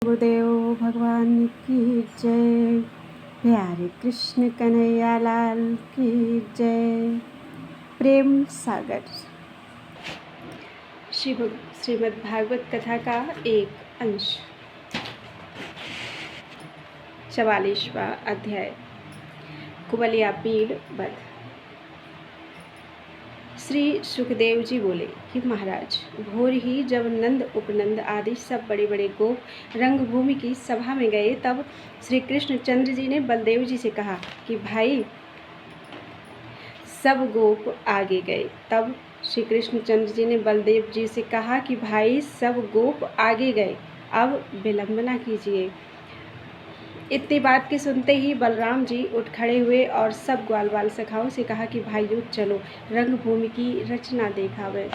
गुरुदेव भगवान की जय। प्यारे कृष्ण कन्हैया लाल की जय। प्रेम सागर श्रीमद् भागवत कथा का एक अंश। 44वां अध्याय। कुबलिया पीड़ वध। श्री सुखदेव जी बोले कि महाराज, भोर ही जब नंद उपनंद आदि सब बड़े बड़े गोप रंगभूमि की सभा में गए, तब श्री कृष्णचंद्र जी ने बलदेव जी से कहा कि भाई सब गोप आगे गए। तब श्री कृष्णचंद्र जी ने बलदेव जी से कहा कि भाई सब गोप आगे गए, अब विलंब न कीजिए। इतनी बात के सुनते ही बलराम जी उठ खड़े हुए और सब ग्वाल बाल सखाओं से कहा कि भाइयों चलो रंगभूमि की रचना देखावे।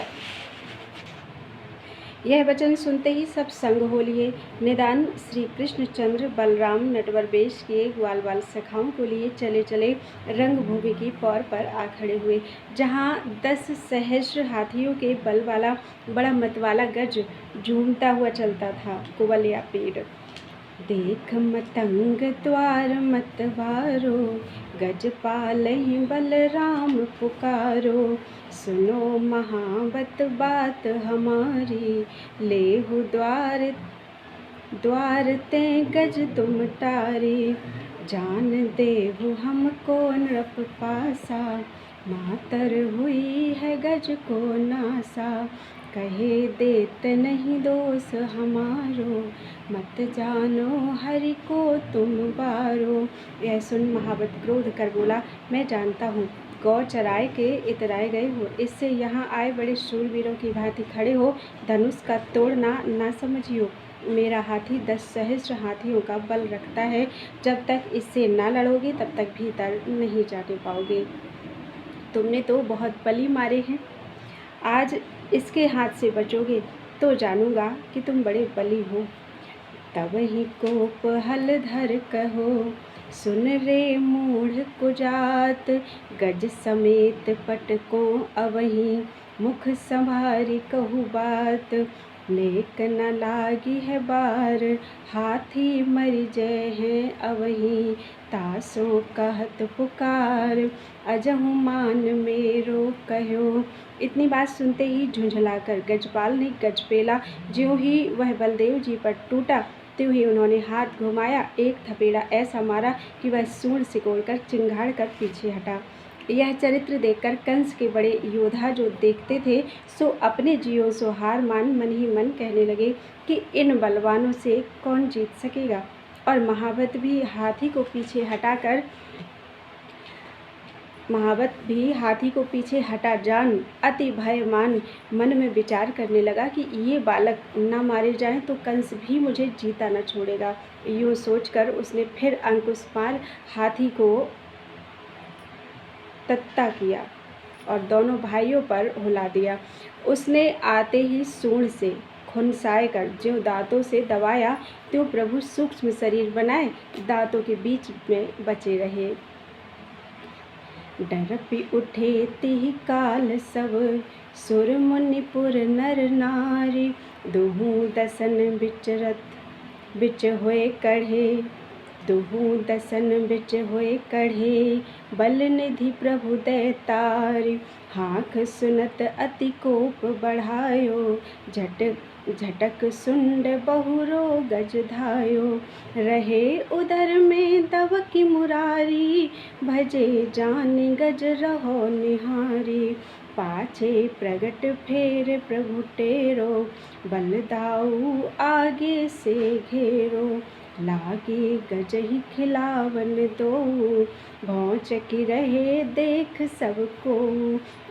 यह वचन सुनते ही सब संग हो लिए। निदान श्री कृष्णचंद्र बलराम नटवर वेश किए ग्वाल बाल सखाओं को लिए चले चले रंगभूमि की पौर पर आ खड़े हुए, जहाँ 10 सहस्र हाथियों के बल वाला बड़ा मतवाला गज झूमता हुआ चलता था। कुबलिया पीड़। देख मतंग द्वार मतवारो, गजपालहि बलराम पुकारो। सुनो महाबत बात हमारी, लेहु द्वार द्वार ते गज तुम टारी। जान देहु हमको नृप पासा, मातर हुई है गज को नासा। कहे देत नहीं दोष हमारो, मत जानो हरि को तुम बारो। यह सुन महाबत क्रोध कर बोला, मैं जानता हूँ गौ चराए के इतराए गए हो, इससे यहाँ आए बड़े शूरवीरों की भांति खड़े हो धनुष का तोड़ना ना समझियो। मेरा हाथी 10 सहस्र हाथियों का बल रखता है, जब तक इससे ना लड़ोगे तब तक भीतर नहीं जाने पाओगे। तुमने तो बहुत बली मारे हैं, आज इसके हाथ से बचोगे तो जानूंगा कि तुम बड़े बली हो। तब ही कोप हल धर कहो, सुन रे मूढ़ कुजात। गज समेत पटकों अवहीं, मुख संभारी कहू बात। नेक न लागी है बार, हाथी मरि जय हैं अवहीं। तासो कहत पुकार, अजहु मान मेरो कहो। इतनी बात सुनते ही झुंझलाकर गजपाल ने गज पेला। ज्यों ही वह बलदेव जी पर टूटा, त्यों ही उन्होंने हाथ घुमाया, एक थपेड़ा ऐसा मारा कि वह सूंड सिकोड़कर चिंगाड़ कर पीछे हटा। यह चरित्र देखकर कंस के बड़े योद्धा जो देखते थे, सो अपने जियों सो हार मान मन ही मन कहने लगे कि इन बलवानों से कौन जीत सकेगा। और महाबत भी हाथी को पीछे हटा जान अति भयमान मन में विचार करने लगा कि ये बालक न मारे जाएं तो कंस भी मुझे जीता न छोड़ेगा। यूँ सोचकर उसने फिर अंकुश मार हाथी को तत्ता किया और दोनों भाइयों पर हुला दिया। उसने आते ही सूंड से खुनसाए कर ज्यों दांतों से दबाया, त्यों प्रभु सूक्ष्म शरीर बनाए दांतों के बीच में बचे रहे। डरपि उठे तिहि काल सब, सुर मुनि पुर नर नारी। दुहु दसन बिच होए कढ़े, दुहु दसन बिच होए कढ़े। बल निधि प्रभु दैतारी, हाँक सुनत अति कोप बढ़ायो। झटक सुंड बहुरो गज धायो। रहे उदर में दबकी मुरारी, भजे जान गज रहो निहारी। पाछे प्रगट फेर प्रभु टेरो, बल दाऊ आगे से घेरो। लागे गज ही खिलावन दो, भौं चकी रहे देख सबको।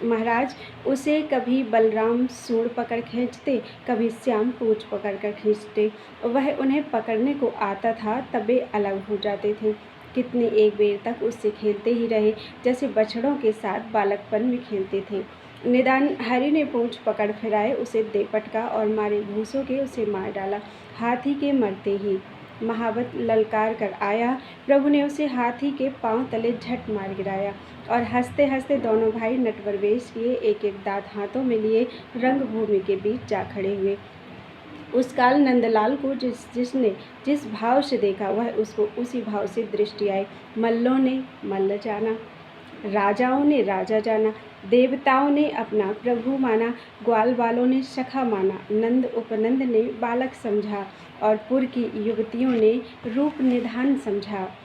महाराज, उसे कभी बलराम सूंड पकड़ खींचते, कभी श्याम पूंछ पकड़ कर खींचते। वह उन्हें पकड़ने को आता था तबे अलग हो जाते थे। कितनी एक बेर तक उससे खेलते ही रहे, जैसे बछड़ों के साथ बालकपन में खेलते थे। निदान हरि ने पूंछ पकड़ फिराए उसे दे पटका और मारे घूंसों के उसे मार डाला। हाथी के मरते ही महाबत ललकार कर आया। प्रभु ने उसे हाथी के पांव तले झट मार गिराया और हंसते हंसते दोनों भाई नटवर वेश किए एक एक दांत हाथों में लिए रंगभूमि के बीच जा खड़े हुए। उस काल नंदलाल को जिसने जिस भाव से देखा वह उसको उसी भाव से दृष्टि आई। मल्लों ने मल्ल जाना, राजाओं ने राजा जाना, देवताओं ने अपना प्रभु माना, ग्वाल वालों ने सखा माना, नंद उपनंद ने बालक समझा और पुर की युवतियों ने रूप निधान समझा।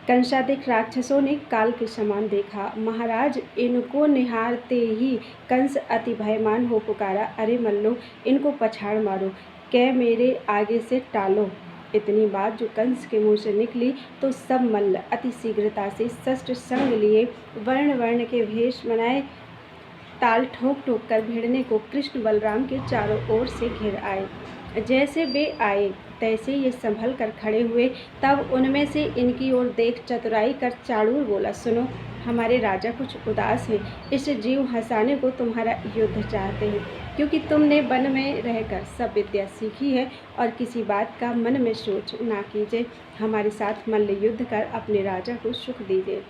कंसाधिक राक्षसों ने काल के समान देखा। महाराज इनको निहारते ही कंस अति भयमान हो पुकारा, अरे मल्लो, इनको पछाड़ मारो, कै मेरे आगे से टालो। इतनी बात जो कंस के मुंह से निकली तो सब मल्ल अति शीघ्रता से शस्त्र संग लिए वर्ण वर्ण के भेष बनाए ताल ठोक ठोक कर भिड़ने को कृष्ण बलराम के चारों ओर से घिर आए। जैसे वे आए तैसे ये संभल कर खड़े हुए। तब उनमें से इनकी ओर देख चतुराई कर चाणूर बोला, सुनो, हमारे राजा कुछ उदास हैं, इस जीव हंसाने को तुम्हारा युद्ध चाहते हैं, क्योंकि तुमने वन में रहकर सब विद्या सीखी है और किसी बात का मन में सोच ना कीजिए, हमारे साथ मल्ल युद्ध कर अपने राजा को सुख दीजिए।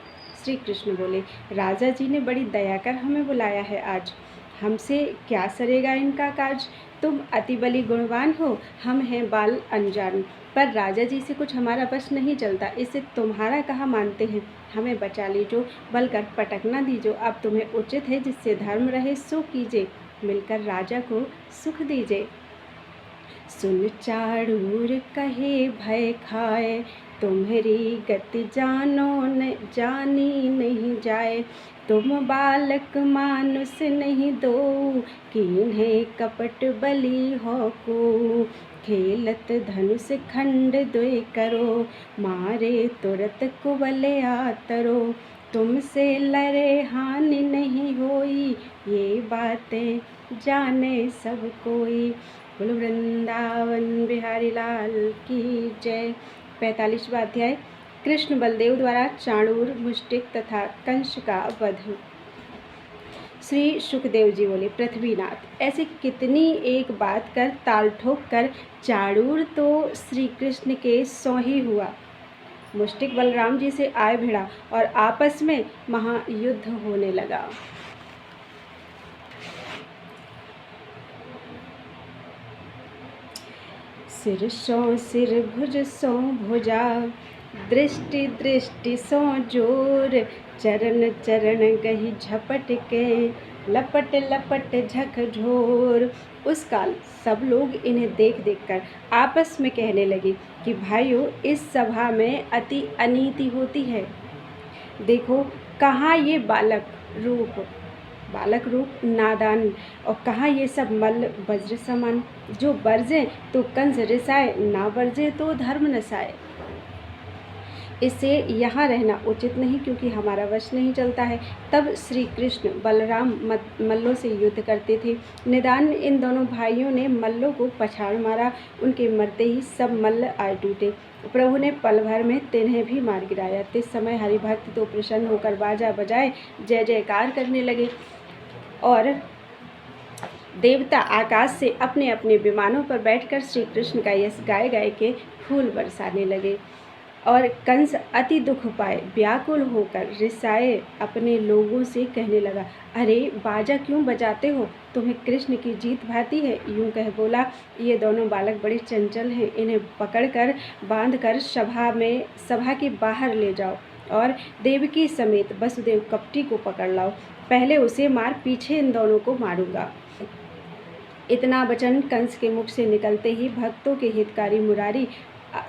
श्री कृष्ण बोले, राजा जी ने बड़ी दया कर हमें बुलाया है आज, हमसे क्या सरेगा इनका काज। तुम अति बली गुणवान हो, हम हैं बाल अनजान, पर राजा जी से कुछ हमारा बस नहीं चलता, इसे तुम्हारा कहा मानते हैं, हमें बचा लीजो, बल कर पटक न दीजो। अब तुम्हें उचित है जिससे धर्म रहे सो कीजिए, मिलकर राजा को सुख दीजिए। सुन चाणूर कहे भय खाए, तुम्हारी गति जानी नहीं जाए। तुम बालक मानुष नहीं दो, कीन्हे कपट बलि हो को। खेलत धनुष खंड द्वय करो, मारे तुरत कुबल आतरो। तुमसे लड़े हानि नहीं होई, ये बातें जाने सब कोई। बोलो वृंदावन बिहारी लाल की जय। 45वां अध्याय। कृष्ण बलदेव द्वारा चाणूर, मुष्टिक तथा कंस का वध। श्री सुखदेव जी बोले, पृथ्वीनाथ, ऐसे कितनी एक बात कर ताल ठोक कर चाणूर तो श्री कृष्ण के सौ ही हुआ। मुष्टिक बलराम जी से आए भिड़ा और आपस में महायुद्ध होने लगा। सिर सौ सिर भुज सौ भुजा, दृष्टि दृष्टि सौ जोर। चरण चरण गही झपट के, लपट लपट झकझोर। उस काल सब लोग इन्हें देख देख कर आपस में कहने लगे कि भाइयों, इस सभा में अति अनीति होती है। देखो, कहाँ ये बालक रूप नादान, और कहाँ ये सब मल्ल वज्र समान, जो बरजे तो कंस रिसाए, ना बरजे तो धर्म नसाए। इससे यहाँ रहना उचित नहीं, क्योंकि हमारा वश नहीं चलता है। तब श्री कृष्ण बलराम मल्लों से युद्ध करते थे। निदान इन दोनों भाइयों ने मल्लों को पछाड़ मारा। उनके मरते ही सब मल्ल आए टूटे। प्रभु ने पल भर में तिन्हें भी मार गिराया। इस समय हरिभक्त तो प्रसन्न होकर बाजा बजाए जय जयकार करने लगे और देवता आकाश से अपने अपने विमानों पर बैठकर श्री कृष्ण का यश गाए गाए के फूल बरसाने लगे। और कंस अति दुख पाए व्याकुल होकर रिसाए अपने लोगों से कहने लगा, अरे बाजा क्यों बजाते हो, तुम्हें कृष्ण की जीत भाती है। यूं कह बोला, ये दोनों बालक बड़े चंचल हैं, इन्हें पकड़कर बांधकर सभा के बाहर ले जाओ और देवकी समेत वसुदेव कपटी को पकड़ लाओ। पहले उसे मार, पीछे इन दोनों को मारूंगा। इतना वचन कंस के मुख से निकलते ही भक्तों के हितकारी मुरारी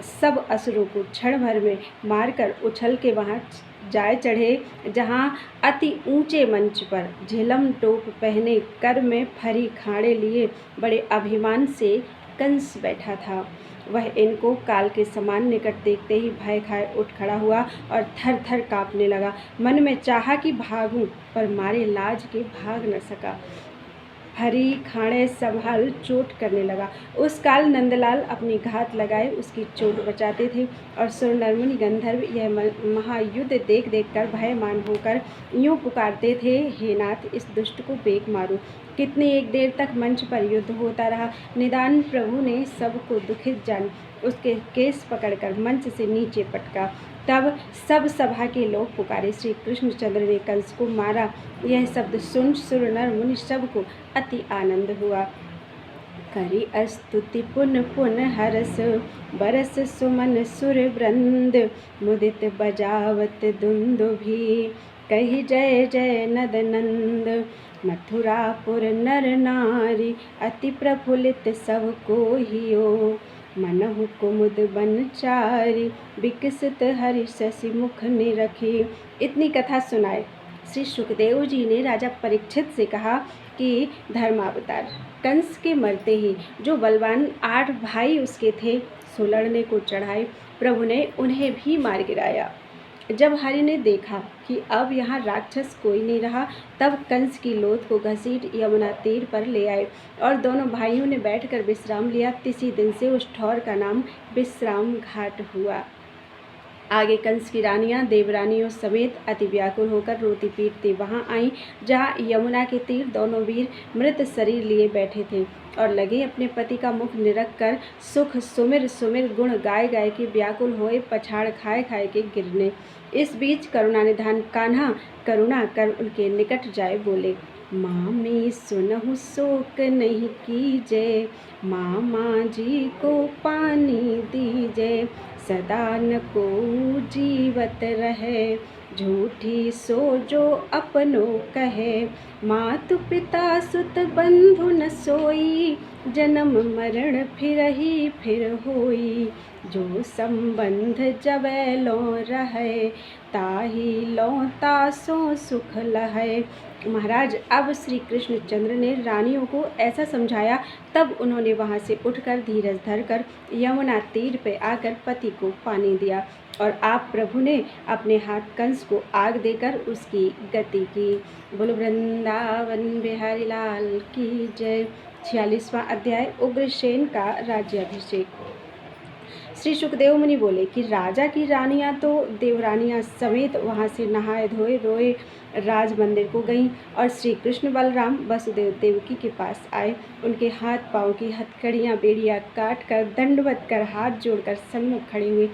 सब असुरों को क्षण भर में मारकर उछल के वहाँ जाए चढ़े, जहाँ अति ऊंचे मंच पर झिलम टोप पहने, कर में फरी खाड़े लिए बड़े अभिमान से कंस बैठा था। वह इनको काल के समान निकट देखते ही भय खाए उठ खड़ा हुआ और थर थर काँपने लगा। मन में चाहा कि भागूं, पर मारे लाज के भाग न सका। हरी खाड़े संभाल चोट करने लगा। उस काल नंदलाल अपनी घात लगाए उसकी चोट बचाते थे और सुर नरमुनि गंधर्व यह महायुद्ध देख देख कर भयमान होकर यूँ पुकारते थे, हे नाथ, इस दुष्ट को बेक मारो। कितनी एक देर तक मंच पर युद्ध होता रहा। निदान प्रभु ने सबको दुखित जान उसके केस पकड़कर मंच से नीचे पटका। तब सब सभा के लोग पुकारे, श्री कृष्णचंद्र ने कंस को मारा। यह शब्द सुन सुर नर मुनि सबको अति आनंद हुआ। करी स्तुति पुन पुन हरस बरस सुमन सुर वृंद मुदित बजावत दुंदुभि कही जय जय नद नंद। मथुरापुर नर नारी अति प्रफुल्लित सब कोहियो मनहु कुमुद बनचारी विकसित हरि शशि मुख निरखी। इतनी कथा सुनाए श्री सुखदेव जी ने राजा परीक्षित से कहा कि धर्मावतार कंस के मरते ही जो बलवान 8 भाई उसके थे सो लड़ने को चढ़ाए, प्रभु ने उन्हें भी मार गिराया। जब हरि ने देखा कि अब यहाँ राक्षस कोई नहीं रहा, तब कंस की लोथ को घसीट यमुना तीर पर ले आए और दोनों भाइयों ने बैठकर विश्राम लिया। इसी दिन से उस ठौर का नाम विश्राम घाट हुआ। आगे कंस की रानियां देवरानियों समेत अति व्याकुल होकर रोती पीटती वहां आईं, जहां यमुना के तीर दोनों वीर मृत शरीर लिए बैठे थे और लगे अपने पति का मुख निरख कर सुख सुमिर सुमिर गुण गाय गाय के व्याकुल होए पछाड़ खाए खाए के गिरने। इस बीच करुणा निधान कान्हा करुणा कर उनके निकट जाए बोले, माँ मैं सुनहु शोक नहीं कीजे, माँ जी को पानी दीजे, सदा न को जीवत रहे, झूठी सो जो अपनो कहे, मातु पिता सुत बंधु न सोई, जन्म मरण फिरहि फिर होई, जो संबंध जबै लो रहे, ताहि लो तासो सुख लहै। महाराज अब श्री कृष्णचंद्र ने रानियों को ऐसा समझाया, तब उन्होंने वहां से उठकर धीरज धरकर यमुना तीर पे आकर पति को पानी दिया और आप प्रभु ने अपने हाथ कंस को आग देकर उसकी गति की। बोलो वृंदावन बिहारी लाल की जय। 46वां अध्याय उग्रसेन का राज्याभिषेक। श्री सुखदेव मुनि बोले कि राजा की रानियां तो देवरानियां समेत वहां से नहाए धोए रोए राज मंदिर को गईं और श्री कृष्ण बलराम वसुदेव देवकी के पास आए। उनके हाथ पांव की हथकड़ियां बेड़ियां काट कर दंडवत कर हाथ जोड़कर सन्मुख खड़े हुए।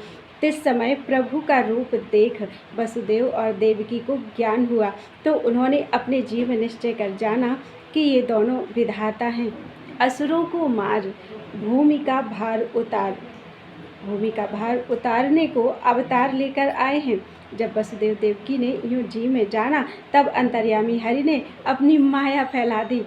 इस समय प्रभु का रूप देख वसुदेव और देवकी को ज्ञान हुआ, तो उन्होंने अपने जीव निश्चय कर जाना कि ये दोनों विधाता हैं। असुरों को मार भूमि का भार उतारने को अवतार लेकर आए हैं। जब वसुदेव देवकी ने यूं जी में जाना, तब अंतर्यामी हरि ने अपनी माया फैला दी,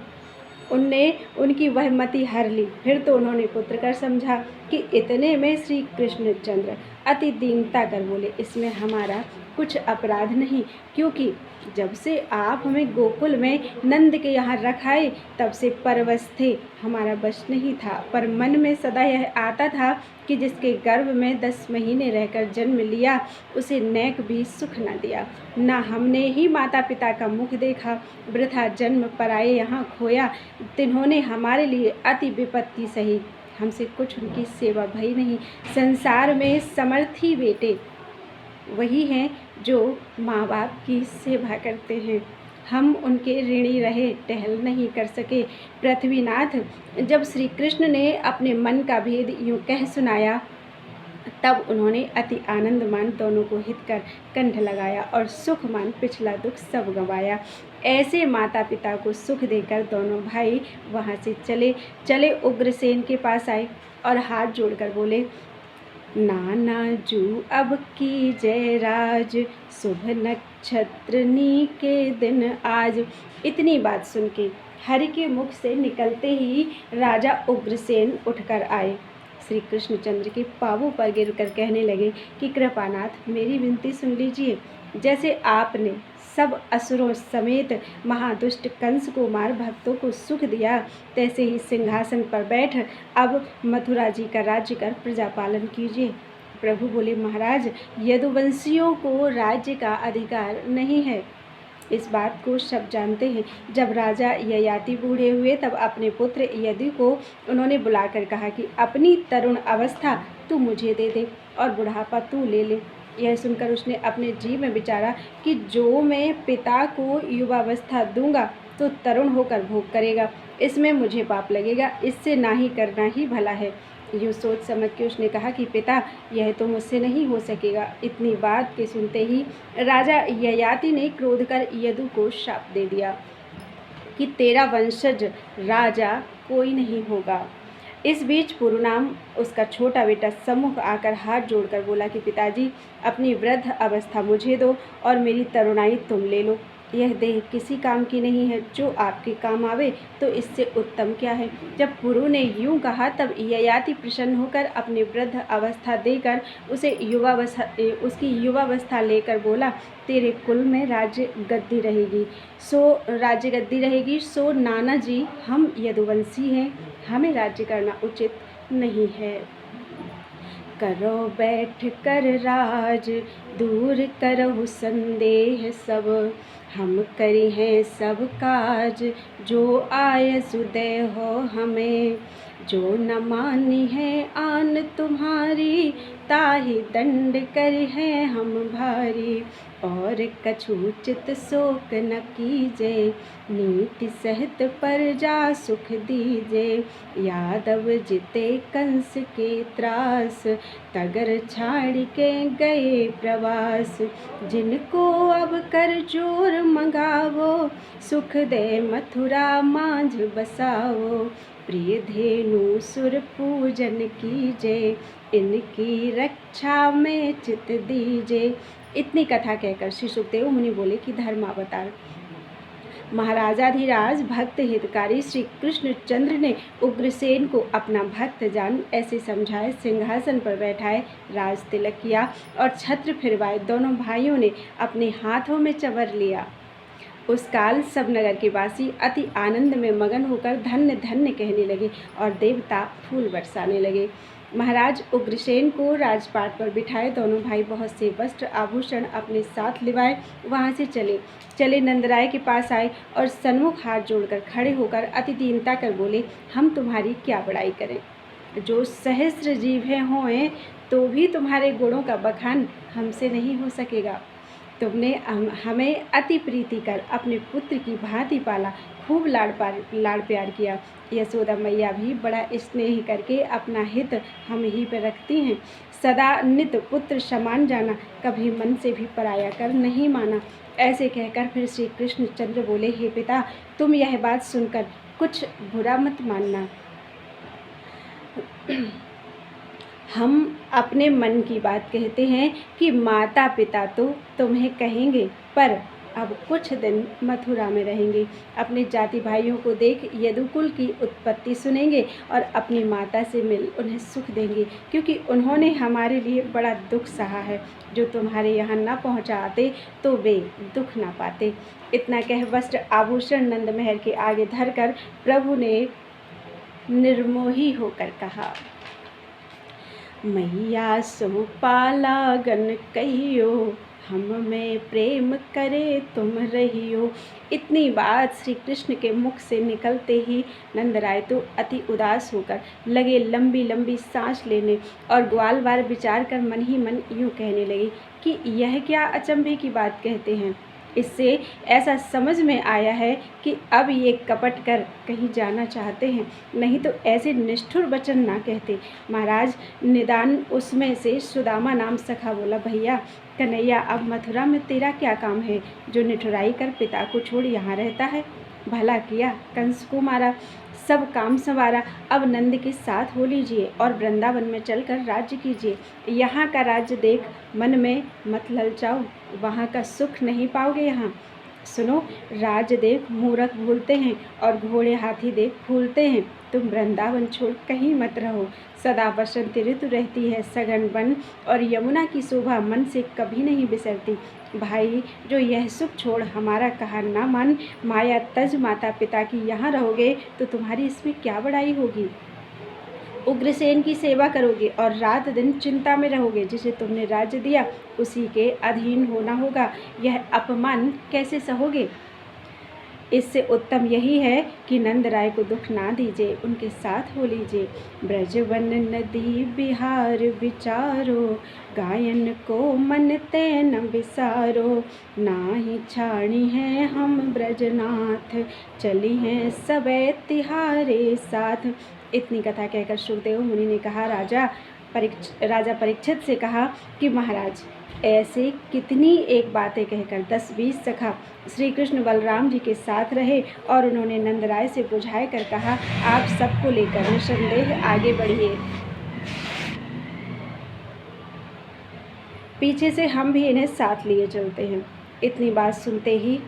उनने उनकी वह मति हर ली। फिर तो उन्होंने पुत्र कर समझा कि इतने में श्री कृष्णचंद्र अति दीनता कर बोले, इसमें हमारा कुछ अपराध नहीं, क्योंकि जब से आप हमें गोकुल में नंद के यहाँ रखाए तब से परवश थे, हमारा बश नहीं था। पर मन में सदा यह आता था कि जिसके गर्भ में 10 महीने रहकर जन्म लिया उसे नेक भी सुख न दिया। न हमने ही माता पिता का मुख देखा, वृथा जन्म पराए यहाँ खोया। तिन्होंने हमारे लिए अति विपत्ति सही, हमसे कुछ उनकी सेवा भई नहीं। संसार में समर्थी बेटे वही हैं जो माँ बाप की सेवा करते हैं। हम उनके ऋणी रहे, टहल नहीं कर सके। पृथ्वीनाथ, जब श्री कृष्ण ने अपने मन का भेद यूँ कह सुनाया, तब उन्होंने अति आनंद मान दोनों को हित कर कंठ लगाया और सुख मान पिछला दुख सब गंवाया। ऐसे माता पिता को सुख देकर दोनों भाई वहाँ से चले उग्रसेन के पास आए और हाथ जोड़कर बोले, नाना जू अब की जय राज, शुभ नक्षत्रनी के दिन आज। इतनी बात सुन के हरि के मुख से निकलते ही राजा उग्रसेन उठकर आए। श्री कृष्णचंद्र के पांवों पर गिरकर कहने लगे कि कृपानाथ, मेरी विनती सुन लीजिए। जैसे आपने सब असुरों समेत महादुष्ट कंस को मार भक्तों को सुख दिया, तैसे ही सिंहासन पर बैठ अब मथुरा जी का राज्य कर प्रजा पालन कीजिए। प्रभु बोले, महाराज, यदुवंशियों को राज्य का अधिकार नहीं है, इस बात को सब जानते हैं। जब राजा ययाति बूढ़े हुए, तब अपने पुत्र यदु को उन्होंने बुलाकर कहा कि अपनी तरुण अवस्था तू मुझे दे दे और बुढ़ापा तू ले ले। यह सुनकर उसने अपने जी में विचारा कि जो मैं पिता को युवावस्था दूंगा तो तरुण होकर भोग करेगा, इसमें मुझे पाप लगेगा, इससे ना ही करना ही भला है। यूँ सोच समझ के उसने कहा कि पिता, यह तो मुझसे नहीं हो सकेगा। इतनी बात के सुनते ही राजा ययाति ने क्रोध कर यदु को शाप दे दिया कि तेरा वंशज राजा कोई नहीं होगा। इस बीच पुरुनाम उसका छोटा बेटा सम्मुख आकर हाथ जोड़कर बोला कि पिताजी, अपनी वृद्ध अवस्था मुझे दो और मेरी तरुणाई तुम ले लो। यह देह किसी काम की नहीं है, जो आपके काम आवे तो इससे उत्तम क्या है। जब पुरु ने यूं कहा तब ययाति प्रसन्न होकर अपनी वृद्ध अवस्था देकर उसकी युवावस्था लेकर बोला, तेरे कुल में राज्य गद्दी रहेगी। सो नाना जी, हम यदुवंशी हैं, हमें राज्य करना उचित नहीं है। करो बैठ कर राज, दूर करहु संदेह सब, हम करी हैं सब काज, जो आय सुदय हो हमें। जो न मानी है आन तुम्हारी, ताहि दंड करी है हम भारी। और कछु चित शोक न कीजे, नीति सहित प्रजा सुख दीजे। यादव जिते कंस के त्रास, तगर छाड़ के गए प्रवास। जिनको अब कर जोर मंगावो, सुख दे मथुरा मांझ बसावो। प्रिय धेनु सुर पूजन कीजे, इनकी रक्षा में चित दीजे। इतनी कथा कहकर श्री सुखदेव मुनि बोले कि धर्मावतार महाराजाधिराज भक्त हितकारी श्री कृष्णचंद्र ने उग्रसेन को अपना भक्त जान ऐसे समझाए, सिंहासन पर बैठाए, राज तिलक किया और छत्र फिरवाए। दोनों भाइयों ने अपने हाथों में चवर लिया। उस काल सब नगर के वासी अति आनंद में मगन होकर धन्य धन्य कहने लगे और देवता फूल बरसाने लगे। महाराज उग्रसेन को राजपाट पर बिठाए दोनों भाई बहुत से वस्त्र आभूषण अपने साथ लिवाए वहाँ से चले नंदराय के पास आए और सन्मुख हाथ जोड़कर खड़े होकर अति दीनता कर बोले, हम तुम्हारी क्या बड़ाई करें। जो सहस्र जीव हों तो भी तुम्हारे गुणों का बखान हमसे नहीं हो सकेगा। तुमने हमें अति प्रीति कर अपने पुत्र की भांति पाला, खूब लाड़ प्यार किया। यशोदा मैया भी बड़ा स्नेह करके अपना हित हम ही पर रखती हैं। सदा नित पुत्र समान जाना, कभी मन से भी पराया कर नहीं माना। ऐसे कहकर फिर श्री कृष्णचंद्र बोले, हे पिता, तुम यह बात सुनकर कुछ बुरा मत मानना। हम अपने मन की बात कहते हैं कि माता पिता तो तुम्हें कहेंगे, पर अब कुछ दिन मथुरा में रहेंगे। अपने जाति भाइयों को देख यदुकुल की उत्पत्ति सुनेंगे और अपनी माता से मिल उन्हें सुख देंगे, क्योंकि उन्होंने हमारे लिए बड़ा दुख सहा है। जो तुम्हारे यहाँ न पहुँचा आते तो वे दुख न पाते। इतना कह वस्त्र आभूषण नंद महल के आगे धरकर प्रभु ने निर्मोही होकर कहा, मैया सो पाला गन कहियो, हम में प्रेम करे तुम रहियो। इतनी बात श्री कृष्ण के मुख से निकलते ही नंदराय तो अति उदास होकर लगे लंबी लंबी सांस लेने और ग्वालवार विचार कर मन ही मन यूँ कहने लगे कि यह क्या अचंभे की बात कहते हैं। इससे ऐसा समझ में आया है कि अब ये कपट कर कहीं जाना चाहते हैं, नहीं तो ऐसे निष्ठुर वचन ना कहते। महाराज निदान उसमें से सुदामा नाम सखा बोला, भैया कन्हैया, अब मथुरा में तेरा क्या काम है, जो निठुराई कर पिता को छोड़ यहाँ रहता है। भला किया, कंस को मारा, सब काम संवारा, अब नंद के साथ हो लीजिए और वृंदावन में चलकर राज्य कीजिए। यहाँ का राज्य देख मन में मत ललचाओ, वहाँ का सुख नहीं पाओगे। यहाँ सुनो, राज देख मूरख भूलते हैं और घोड़े हाथी देख फूलते हैं। तुम वृंदावन छोड़ कहीं मत रहो। सदा बसंत ऋतु रहती है, सघन वन और यमुना की शोभा मन से कभी नहीं बिसरती। भाई, जो यह सुख छोड़ हमारा कहा ना मान, माया तज माता पिता की यहाँ रहोगे तो तुम्हारी इसमें क्या बड़ाई होगी। उग्रसेन की सेवा करोगे और रात दिन चिंता में रहोगे। जिसे तुमने राज्य दिया उसी के अधीन होना होगा, यह अपमान कैसे सहोगे। इससे उत्तम यही है कि नंदराय को दुख ना दीजिए, उनके साथ हो लीजिए। ब्रजवन नदी बिहार विचारो, गायन को मन ते न विसारो। नाही छाणी है हम ब्रजनाथ, चली हैं सबे तिहारे साथ। इतनी कथा कहकर सुखदेव मुनि ने कहा, राजा राजा परीक्षित से कहा कि महाराज, ऐसे कितनी एक बातें कहकर 10-20 सखा श्री कृष्ण बलराम जी के साथ रहे और उन्होंने नंदराय से बुझाए कर कहा, आप सबको लेकर निसंदेह आगे बढ़िए, पीछे से हम भी इन्हें साथ लिए चलते हैं। इतनी बात सुनते ही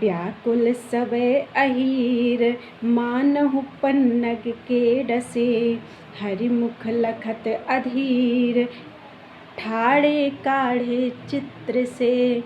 व्याकुल सब अहीर मानहु पन्नग के डसे, हरिमुख लखत अधीर ठाड़े काढ़े चित्र से।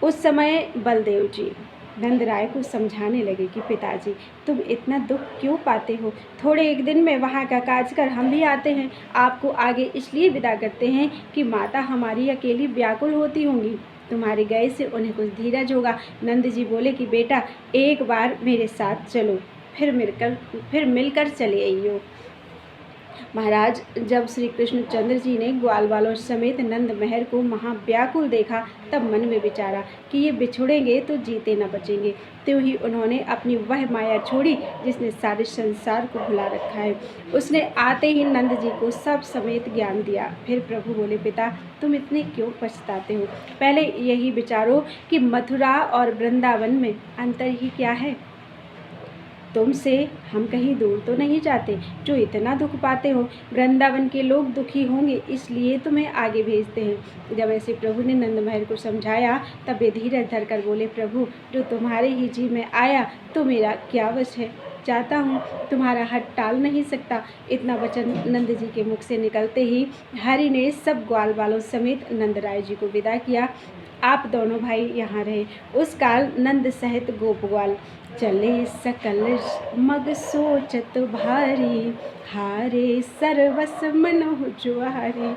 उस समय बलदेव जी नंदराय को समझाने लगे कि पिताजी, तुम इतना दुख क्यों पाते हो? थोड़े एक दिन में वहाँ का काज कर हम भी आते हैं। आपको आगे इसलिए विदा करते हैं कि माता हमारी अकेली व्याकुल होती होंगी, तुम्हारे गए से उन्हें कुछ धीरज होगा। नंद जी बोले कि बेटा, एक बार मेरे साथ चलो, फिर मिलकर चले आइयो। महाराज, जब श्री कृष्णचंद्र जी ने ग्वाल वालों समेत नंद महर को महाव्याकुल देखा, तब मन में विचारा कि ये बिछुड़ेंगे तो जीते न बचेंगे। त्यों ही उन्होंने अपनी वह माया छोड़ी जिसने सारे संसार को भुला रखा है। उसने आते ही नंद जी को सब समेत ज्ञान दिया। फिर प्रभु बोले, पिता, तुम इतने क्यों पछताते हो? पहले यही विचारो कि मथुरा और वृंदावन में अंतर ही क्या है। तुमसे हम कहीं दूर तो नहीं जाते जो इतना दुख पाते हो। वृंदावन के लोग दुखी होंगे, इसलिए तुम्हें आगे भेजते हैं। जब ऐसे प्रभु ने नंदमहर को समझाया, तब वे धीरज धरकर बोले, प्रभु, जो तुम्हारे ही जी में आया तो मेरा क्या वश है। चाहता हूँ, तुम्हारा हट टाल नहीं सकता। इतना वचन नंद जी के मुख से निकलते ही हरि ने सब ग्वाल वालों समेत नंदराय जी को विदा किया। आप दोनों भाई यहाँ रहे। उस काल नंद सहित गोप ग्वाल चले सकल मग सोचत भारी, हारे सर्वस मनहु जुआरी,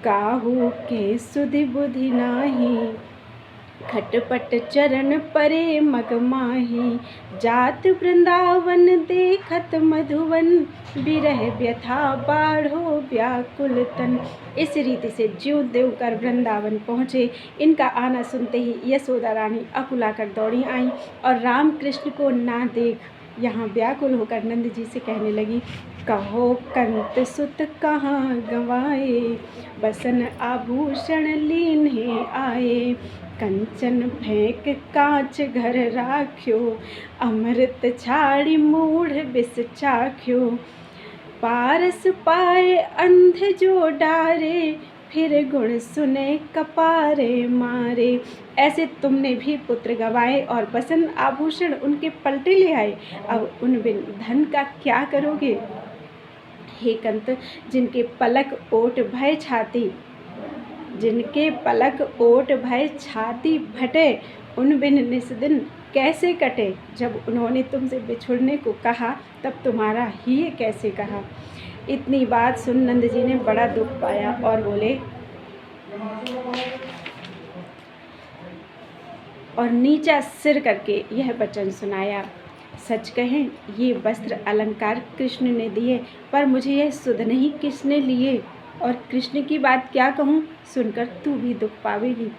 काहू के सुधि बुधि नाही, खटपट चरण परे मग माही, जात वृंदावन देखत मधुवन, बिरह व्यथा बाढ़ो व्याकुल तन। इस रीति से ज्यों देव कर वृंदावन पहुँचे। इनका आना सुनते ही यशोदा रानी अकुलाकर दौड़ी आई और राम कृष्ण को ना देख यहाँ व्याकुल होकर नंद जी से कहने लगी, कहो कंत सुत कहाँ गंवाए, बसन आभूषण लीन्हे आए, कंचन फेंक कांच घर राख्यो, अमृत छाड़ी मूढ़ बिस चाख्यो, पारस पाए अंध जो डारे, फिर गुण सुने कपारे मारे। ऐसे तुमने भी पुत्र गवाए और बसन आभूषण उनके पलटे ले आए। अब उन बिन धन का क्या करोगे? हे कंत, जिनके पलक ओट भय छाती फटे, उन बिन निस्दिन कैसे कटे। जब उन्होंने तुमसे बिछुड़ने को कहा, तब तुम्हारा ही ये कैसे कहा। इतनी बात सुन नंद जी ने बड़ा दुख पाया और बोले, और नीचा सिर करके यह वचन सुनाया, सच कहें, ये वस्त्र अलंकार कृष्ण ने दिए, पर मुझे यह सुध नहीं किसने लिए। और कृष्ण की बात क्या कहूँ, सुनकर तू भी दुख पावेगी।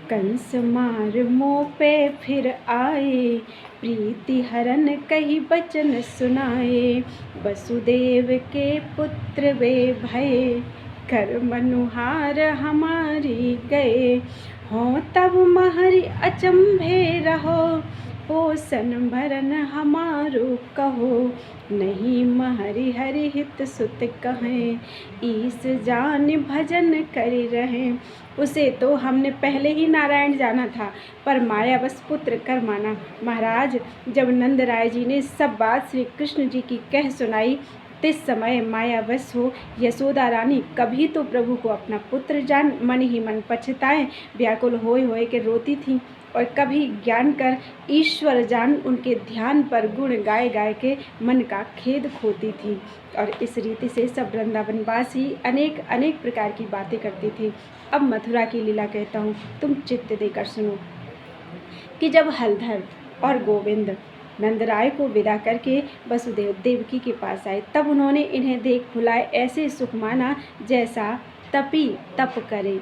कंस मार मोह पे फिर आए, प्रीति हरन कही बचन सुनाए, वसुदेव के पुत्र वे भये, कर मनुहार हमारी गए, हों तब महरि अचंभे रहो, पोषण भरन हमारो कहो, नहीं महरि हरि हित सुत कहें, ईस जान भजन करि रहें। उसे तो हमने पहले ही नारायण जाना था, पर माया बस पुत्र कर माना। महाराज, जब नंदराय जी ने सब बात श्री कृष्ण जी की कह सुनाई, तिस समय मायावश हो यशोदा रानी कभी तो प्रभु को अपना पुत्र जान मन ही मन पछताए व्याकुल होए होए के रोती थी, और कभी ज्ञान कर ईश्वर जान उनके ध्यान पर गुण गाए गाए के मन का खेद खोती थी। और इस रीति से सब वृंदावनवासी अनेक अनेक प्रकार की बातें करती थी। अब मथुरा की लीला कहता हूँ, तुम चित्त देकर सुनो। कि जब हलधर और गोविंद नंदराय को विदा करके वसुदेव देवकी के पास आए, तब उन्होंने इन्हें देख भुलाए ऐसे सुख माना जैसा तपी तप करे,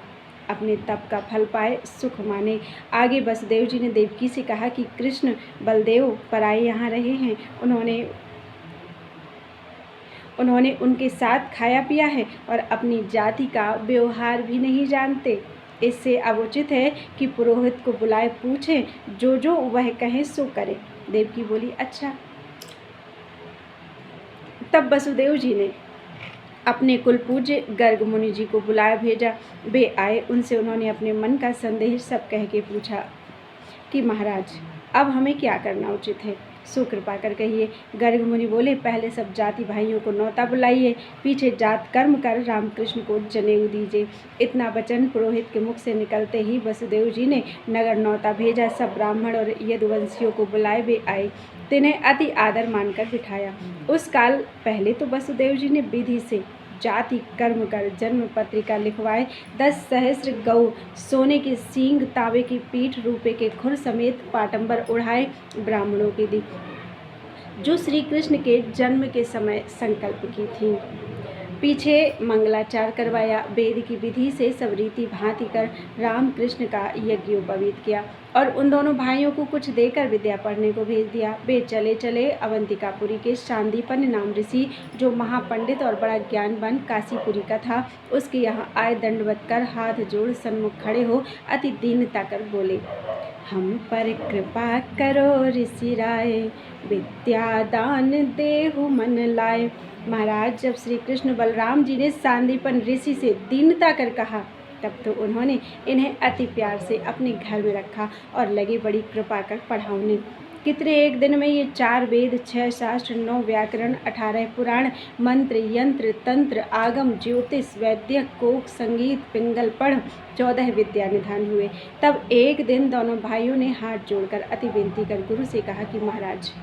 अपने तप का फल पाए सुख माने। आगे वसुदेव जी ने देवकी से कहा कि कृष्ण बलदेव पराए यहाँ रहे हैं, उन्होंने उन्होंने उनके साथ खाया पिया है और अपनी जाति का व्यवहार भी नहीं जानते। इससे अब उचित है कि पुरोहित को बुलाए पूछें, जो जो वह कहे सो करे। देवकी बोली, अच्छा। तब वसुदेव जी ने अपने कुल पूज्य गर्ग मुनि जी को बुलाया भेजा। वे आए। उनसे उन्होंने अपने मन का संदेह सब कह के पूछा कि महाराज, अब हमें क्या करना उचित है, सो कृपा कर कहिए। गर्ग मुनि बोले, पहले सब जाति भाइयों को न्योता बुलाइए, पीछे जात कर्म कर रामकृष्ण को जनेऊ दीजिए। इतना वचन पुरोहित के मुख से निकलते ही वसुदेव जी ने नगर न्योता भेजा। सब ब्राह्मण और यदुवंशियों को बुलाए वे आए। तिन्हें अति आदर मानकर बिठाया। उस काल पहले तो वसुदेव जी ने विधि से जाति कर्म कर जन्म पत्रिका लिखवाए। 10 सहस्र गौ, सोने के सींग, तांबे की पीठ, रुपये के खुर समेत पाटंबर उड़ाए ब्राह्मणों की दी, जो श्री कृष्ण के जन्म के समय संकल्प की थी। पीछे मंगलाचार करवाया। वेद की विधि से सब रीति भांति कर रामकृष्ण का यज्ञोपवीत किया और उन दोनों भाइयों को कुछ देकर विद्या पढ़ने को भेज दिया। वे चले चले अवंतिकापुरी के शांतिपन नाम ऋषि, जो महापंडित और बड़ा ज्ञानवान काशीपुरी का था, उसके यहाँ आए। दंडवत कर हाथ जोड़ सन्मुख खड़े हो अति दीनता कर बोले, हम पर कृपा करो ऋषि राय, विद्या दान देहु मन लाए। महाराज, जब श्री कृष्ण बलराम जी ने सांदीपन ऋषि से दीनता कर कहा, तब तो उन्होंने इन्हें अति प्यार से अपने घर में रखा और लगे बड़ी कृपा कर पढ़ाने। कितने एक दिन में ये 4 वेद, 6 शास्त्र, 9 व्याकरण, 18 पुराण, मंत्र, यंत्र, तंत्र, आगम, ज्योतिष, वैद्य, कोक, संगीत, पिंगल पढ़ 14 विद्या निधान हुए। तब एक दिन दोनों भाइयों ने हाथ जोड़कर अति विनती कर गुरु से कहा कि महाराज,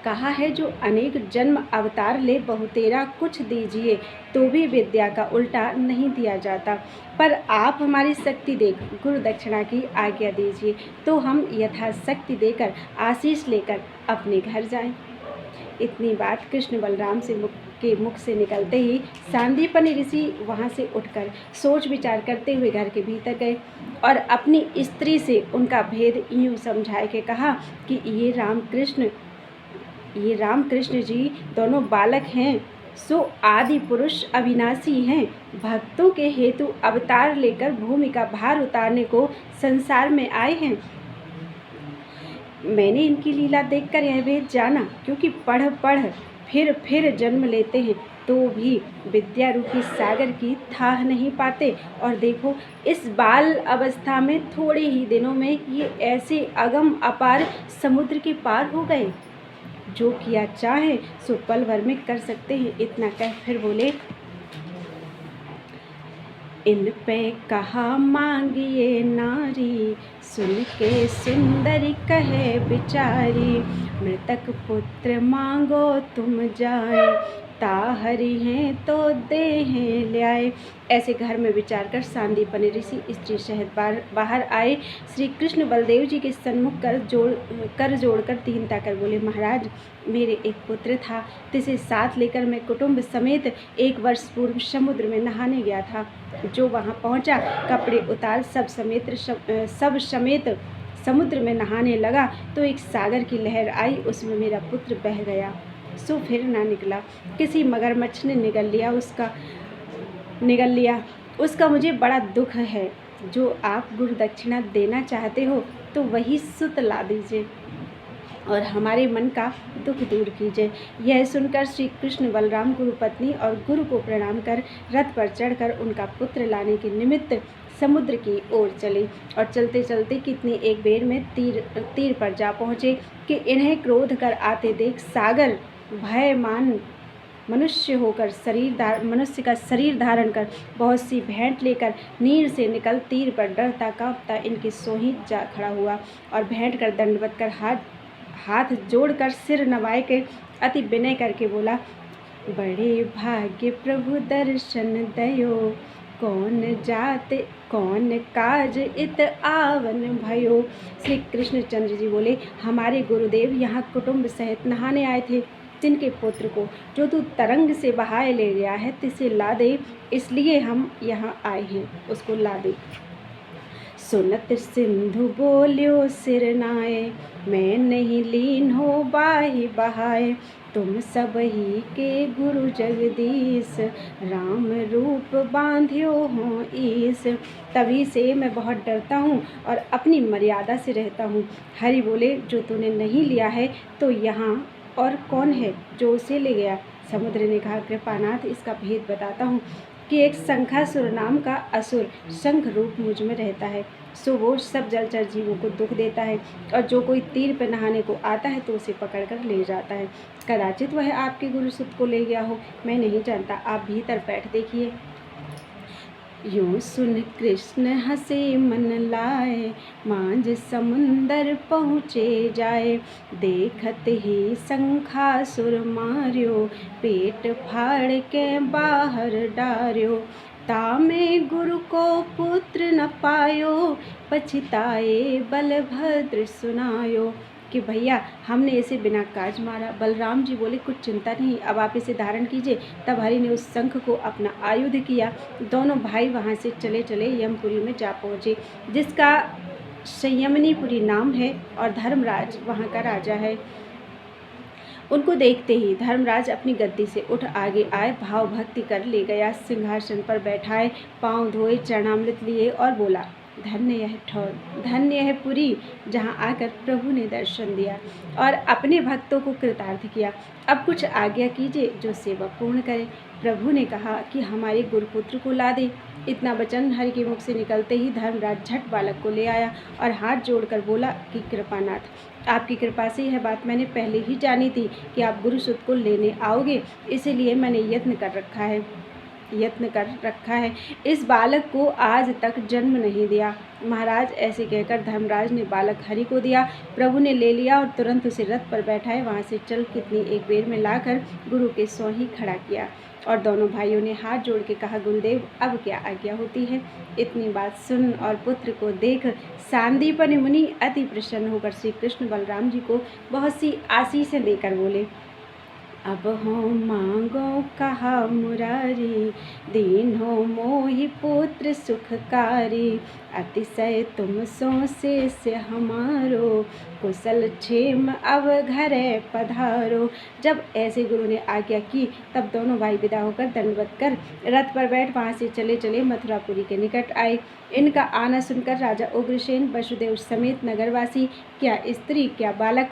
कहा है जो अनेक जन्म अवतार ले बहुतेरा कुछ दीजिए तो भी विद्या का उल्टा नहीं दिया जाता, पर आप हमारी शक्ति देख गुरु दक्षिणा की आज्ञा दीजिए तो हम यथाशक्ति देकर आशीष लेकर अपने घर जाएं। इतनी बात कृष्ण बलराम के मुख से निकलते ही सांदीपनि ऋषि वहाँ से उठकर सोच विचार करते हुए घर के भीतर गए और अपनी स्त्री से उनका भेद यूँ समझाए के कहा कि ये रामकृष्ण जी दोनों बालक हैं, सो आदि पुरुष अविनाशी हैं, भक्तों के हेतु अवतार लेकर भूमि का भार उतारने को संसार में आए हैं। मैंने इनकी लीला देखकर यह भेद जाना, क्योंकि पढ़ पढ़ फिर जन्म लेते हैं तो भी विद्या रूपी सागर की थाह नहीं पाते। और देखो, इस बाल अवस्था में थोड़े ही दिनों में ये ऐसे अगम अपार समुद्र के पार हो गए, जो किया चाहे सो पल भर में कर सकते हैं। इतना कह फिर बोले, इन पे कहा मांगिए नारी, सुन के सुंदरी कहे बिचारी, मृतक पुत्र मांगो तुम जाए, ताहरी हैं तो देहें ल्याए। ऐसे घर में विचार कर सांदीपनि ऋषि स्त्री सहित बाहर आए। श्री कृष्ण बलदेव जी के सन्मुख कर जोड़कर दीनता कर बोले, महाराज, मेरे एक पुत्र था, जिसे साथ लेकर मैं कुटुंब समेत 1 वर्ष पूर्व समुद्र में नहाने गया था। जो वहाँ पहुँचा, कपड़े उतार सब समेत समुद्र में नहाने लगा तो एक सागर की लहर आई, उसमें मेरा पुत्र बह गया, सो फिर ना निकला। किसी मगरमच्छ ने निगल लिया। उसका मुझे बड़ा दुख है। जो आप गुरु दक्षिणा देना चाहते हो तो वही सुत ला दीजिए और हमारे मन का दुख दूर कीजिए। यह सुनकर श्री कृष्ण बलराम गुरु पत्नी और गुरु को प्रणाम कर रथ पर चढ़कर उनका पुत्र लाने के निमित्त समुद्र की ओर चले और चलते चलते कितनी एक बेर में तीर पर जा पहुँचे कि इन्हें क्रोध कर आते देख सागर भयमान मनुष्य का शरीर धारण कर बहुत सी भेंट लेकर नीर से निकल तीर पर डरता कांपता इनके सोही जा खड़ा हुआ और भेंट कर दंडवत कर हाथ जोड़कर सिर नवाए के अति विनय करके बोला, बड़े भाग्य प्रभु दर्शन दयो, कौन जाते कौन काज इत आवन भयो। श्री कृष्णचंद्र जी बोले, हमारे गुरुदेव यहाँ कुटुंब सहित नहाने आए थे। जिनके पुत्र को जो तू तरंग से बहाए ले गया है, तिसे ला दे, इसलिए हम यहाँ आए हैं, उसको ला दे। सुनत सिंधु बोल्यो सिर नाए, मैं नहीं लीन हो बाही बहाए। तुम सब ही के गुरु जगदीश, राम रूप बांध्यो हो ईस। तभी से मैं बहुत डरता हूँ और अपनी मर्यादा से रहता हूँ। हरि बोले, जो तूने नहीं लिया है तो यहाँ और कौन है जो उसे ले गया। समुद्र ने कहा, कृपानाथ, इसका भेद बताता हूँ कि एक शंखासुर नाम का असुर शंख रूप मुझ में रहता है। सो वो सब जलचर जीवों को दुख देता है और जो कोई तीर पर नहाने को आता है तो उसे पकड़कर ले जाता है। कदाचित वह आपके गुरु सुत को ले गया हो, मैं नहीं जानता। आप भीतर बैठ देखिए। यूं सुन कृष्ण हंसे मन लाए, मांझ समुंदर पहुँचे जाए। देखत ही शंखासुर मार्यो, पेट फाड़ के बाहर डार्यो। तामे गुरु को पुत्र न पायो, पछताए बलभद्र सुनायो। कि भैया, हमने इसे बिना काज मारा। बलराम जी बोले, कुछ चिंता नहीं, अब आप इसे धारण कीजिए। तब हरि ने उस शंख को अपना आयुध किया। दोनों भाई वहाँ से चले चले यमपुरी में जा पहुँचे, जिसका संयमनीपुरी नाम है और धर्मराज वहाँ का राजा है। उनको देखते ही धर्मराज अपनी गद्दी से उठ आगे आए, भाव भक्ति कर ले गया, सिंहासन पर बैठाए, पांव धोए, चरणामृत लिए और बोला, धन्य यह ठौर, धन्य यह पुरी, जहाँ आकर प्रभु ने दर्शन दिया और अपने भक्तों को कृतार्थ किया। अब कुछ आज्ञा कीजिए जो सेवा पूर्ण करे। प्रभु ने कहा कि हमारे गुरुपुत्र को ला दे। इतना वचन हरि के मुख से निकलते ही धर्मराज झट बालक को ले आया और हाथ जोड़कर बोला कि कृपानाथ, आपकी कृपा से यह बात मैंने पहले ही जानी थी कि आप गुरु सुत को लेने आओगे, इसीलिए मैंने यत्न कर रखा है। इस बालक को आज तक जन्म नहीं दिया। महाराज, ऐसे कहकर धर्मराज ने बालक हरि को दिया। प्रभु ने ले लिया और तुरंत उसे रथ पर बैठाए वहाँ से चल कितनी एक बेर में लाकर गुरु के सौ ही खड़ा किया और दोनों भाइयों ने हाथ जोड़ के कहा, गुरुदेव, अब क्या आज्ञा होती है। इतनी बात सुन और पुत्र को देख सांदीपनि मुनि अति प्रसन्न होकर श्री कृष्ण बलराम जी को बहुत सी आशीषें देकर बोले, अब हो मांगो कहा मुरारी, दीन हो मोहि पुत्र सुखकारी। अतिशय तुम सो से हमारो, कुशल क्षेम अब घरे पधारो। जब ऐसे गुरु ने आज्ञा की तब दोनों भाई विदा होकर दंडवत कर रथ पर बैठ वहाँ से चले चले मथुरापुरी के निकट आए। इनका आना सुनकर राजा उग्रसेन, वसुदेव समेत नगरवासी, क्या स्त्री क्या बालक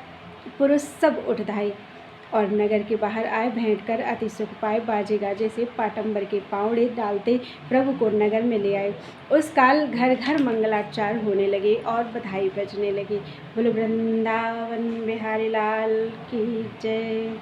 पुरुष, सब उठ धाये और नगर के बाहर आए। भेंट कर अति सुख पाए, बाजे गाजे से पाटंबर के पावड़े डालते प्रभु को नगर में ले आए। उस काल घर घर मंगलाचार होने लगे और बधाई बजने लगी। बोलो वृंदावन बिहारी लाल की जय।